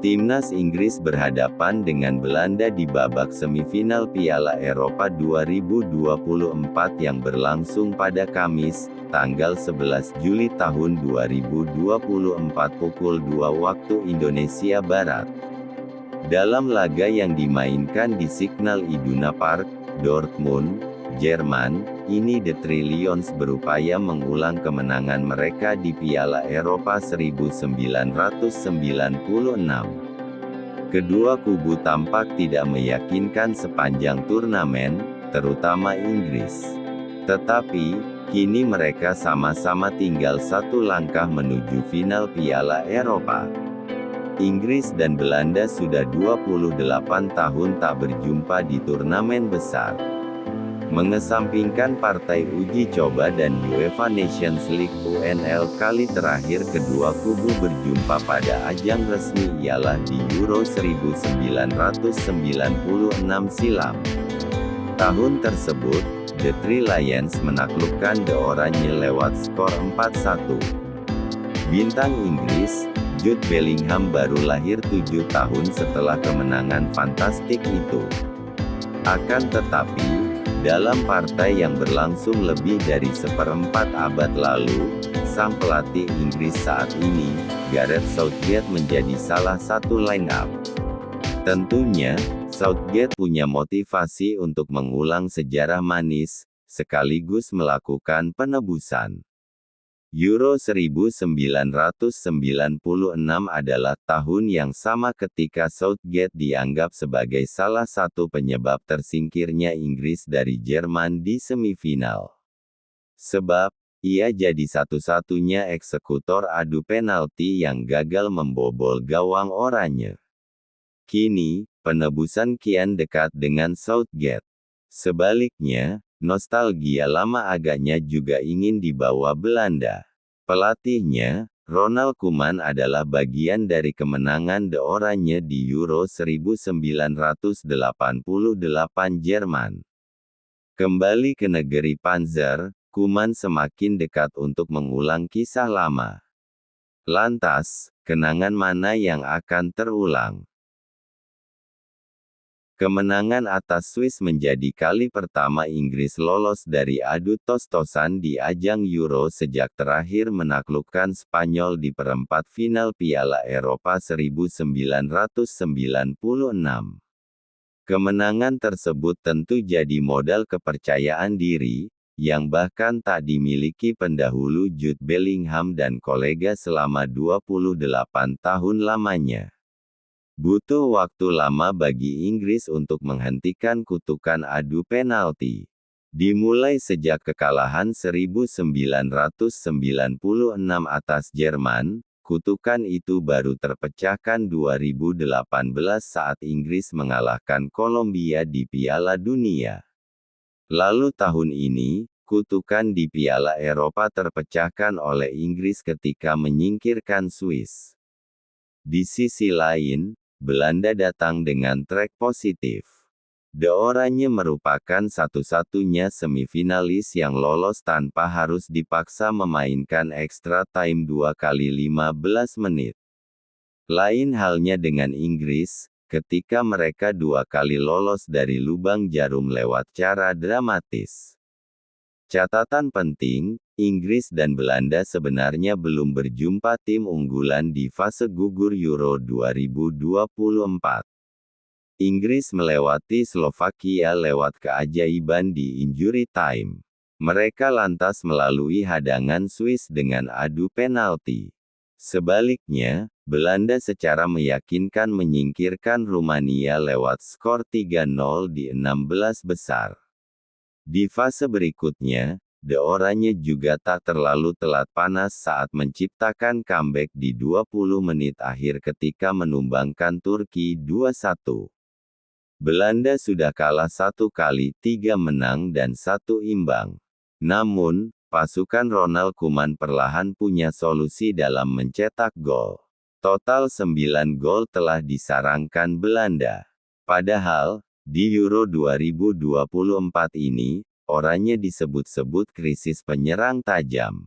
Timnas Inggris berhadapan dengan Belanda di babak semifinal Piala Eropa 2024 yang berlangsung pada Kamis, tanggal 11 Juli tahun 2024 pukul 2 waktu Indonesia Barat. Dalam laga yang dimainkan di Signal Iduna Park, Dortmund, Jerman, ini The Three Lions berupaya mengulang kemenangan mereka di Piala Eropa 1996. Kedua kubu tampak tidak meyakinkan sepanjang turnamen, terutama Inggris. Tetapi, kini mereka sama-sama tinggal satu langkah menuju final Piala Eropa. Inggris dan Belanda sudah 28 tahun tak berjumpa di turnamen besar. Mengesampingkan partai uji coba dan UEFA Nations League (UNL), kali terakhir kedua kubu berjumpa pada ajang resmi ialah di Euro 1996 silam. Tahun tersebut, The Three Lions menaklukkan The Oranye lewat skor 4-1. Bintang Inggris, Jude Bellingham baru lahir 7 tahun setelah kemenangan fantastik itu. Akan tetapi, dalam partai yang berlangsung lebih dari seperempat abad lalu, sang pelatih Inggris saat ini, Gareth Southgate menjadi salah satu line-up. Tentunya, Southgate punya motivasi untuk mengulang sejarah manis, sekaligus melakukan penebusan. Euro 1996 adalah tahun yang sama ketika Southgate dianggap sebagai salah satu penyebab tersingkirnya Inggris dari Jerman di semifinal. Sebab, ia jadi satu-satunya eksekutor adu penalti yang gagal membobol gawang oranye. Kini, penebusan kian dekat dengan Southgate. Sebaliknya, nostalgia lama agaknya juga ingin dibawa Belanda. Pelatihnya, Ronald Koeman adalah bagian dari kemenangan The Oranje di Euro 1988 Jerman. Kembali ke negeri Panzer, Koeman semakin dekat untuk mengulang kisah lama. Lantas, kenangan mana yang akan terulang? Kemenangan atas Swiss menjadi kali pertama Inggris lolos dari adu tos-tosan di ajang Euro sejak terakhir menaklukkan Spanyol di perempat final Piala Eropa 1996. Kemenangan tersebut tentu jadi modal kepercayaan diri, yang bahkan tak dimiliki pendahulu Jude Bellingham dan kolega selama 28 tahun lamanya. Butuh waktu lama bagi Inggris untuk menghentikan kutukan adu penalti. Dimulai sejak kekalahan 1996 atas Jerman, kutukan itu baru terpecahkan 2018 saat Inggris mengalahkan Kolombia di Piala Dunia. Lalu tahun ini, kutukan di Piala Eropa terpecahkan oleh Inggris ketika menyingkirkan Swiss. Di sisi lain, Belanda datang dengan trek positif. The Oranje merupakan satu-satunya semifinalis yang lolos tanpa harus dipaksa memainkan extra time 2 kali 15 menit. Lain halnya dengan Inggris, ketika mereka 2 kali lolos dari lubang jarum lewat cara dramatis. Catatan penting, Inggris dan Belanda sebenarnya belum berjumpa tim unggulan di fase gugur Euro 2024. Inggris melewati Slovakia lewat keajaiban di injury time. Mereka lantas melalui hadangan Swiss dengan adu penalti. Sebaliknya, Belanda secara meyakinkan menyingkirkan Rumania lewat skor 3-0 di 16 besar. Di fase berikutnya, The Oranje juga tak terlalu telat panas saat menciptakan comeback di 20 menit akhir ketika menumbangkan Turki 2-1. Belanda sudah kalah 1 kali, 3 menang dan 1 imbang. Namun, pasukan Ronald Koeman perlahan punya solusi dalam mencetak gol. Total 9 gol telah disarangkan Belanda. Padahal, di Euro 2024 ini, Oranye disebut-sebut krisis penyerang tajam.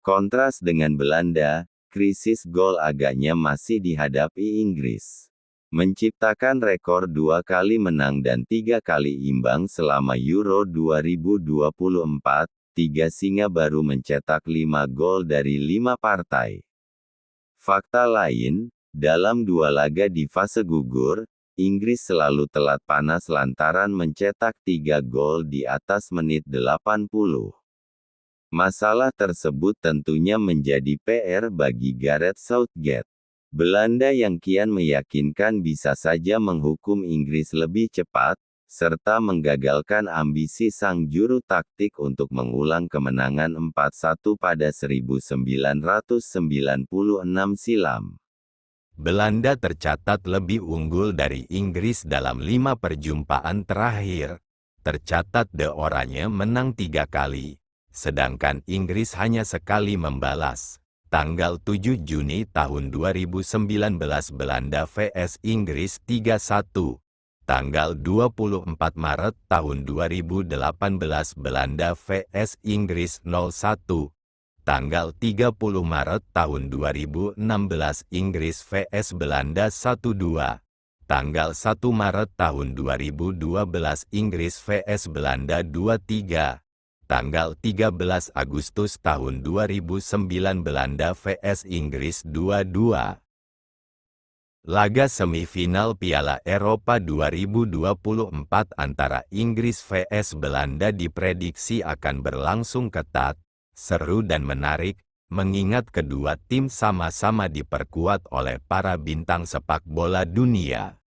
Kontras dengan Belanda, krisis gol agaknya masih dihadapi Inggris. Menciptakan rekor 2 kali menang dan 3 kali imbang selama Euro 2024, tiga singa baru mencetak 5 gol dari 5 partai. Fakta lain, dalam 2 laga di fase gugur, Inggris selalu telat panas lantaran mencetak 3 gol di atas menit 80. Masalah tersebut tentunya menjadi PR bagi Gareth Southgate. Belanda yang kian meyakinkan bisa saja menghukum Inggris lebih cepat, serta menggagalkan ambisi sang juru taktik untuk mengulang kemenangan 4-1 pada 1996 silam. Belanda tercatat lebih unggul dari Inggris dalam 5 perjumpaan terakhir. Tercatat The Oranye menang 3 kali, sedangkan Inggris hanya sekali membalas. Tanggal 7 Juni tahun 2019 Belanda vs Inggris 3-1. Tanggal 24 Maret tahun 2018 Belanda vs Inggris 0-1. Tanggal 30 Maret tahun 2016 Inggris vs Belanda 1-2. Tanggal 1 Maret tahun 2012 Inggris vs Belanda 2-3. Tanggal 13 Agustus tahun 2009 Belanda vs Inggris 2-2. Laga semifinal Piala Eropa 2024 antara Inggris vs Belanda diprediksi akan berlangsung ketat, seru dan menarik, mengingat kedua tim sama-sama diperkuat oleh para bintang sepak bola dunia.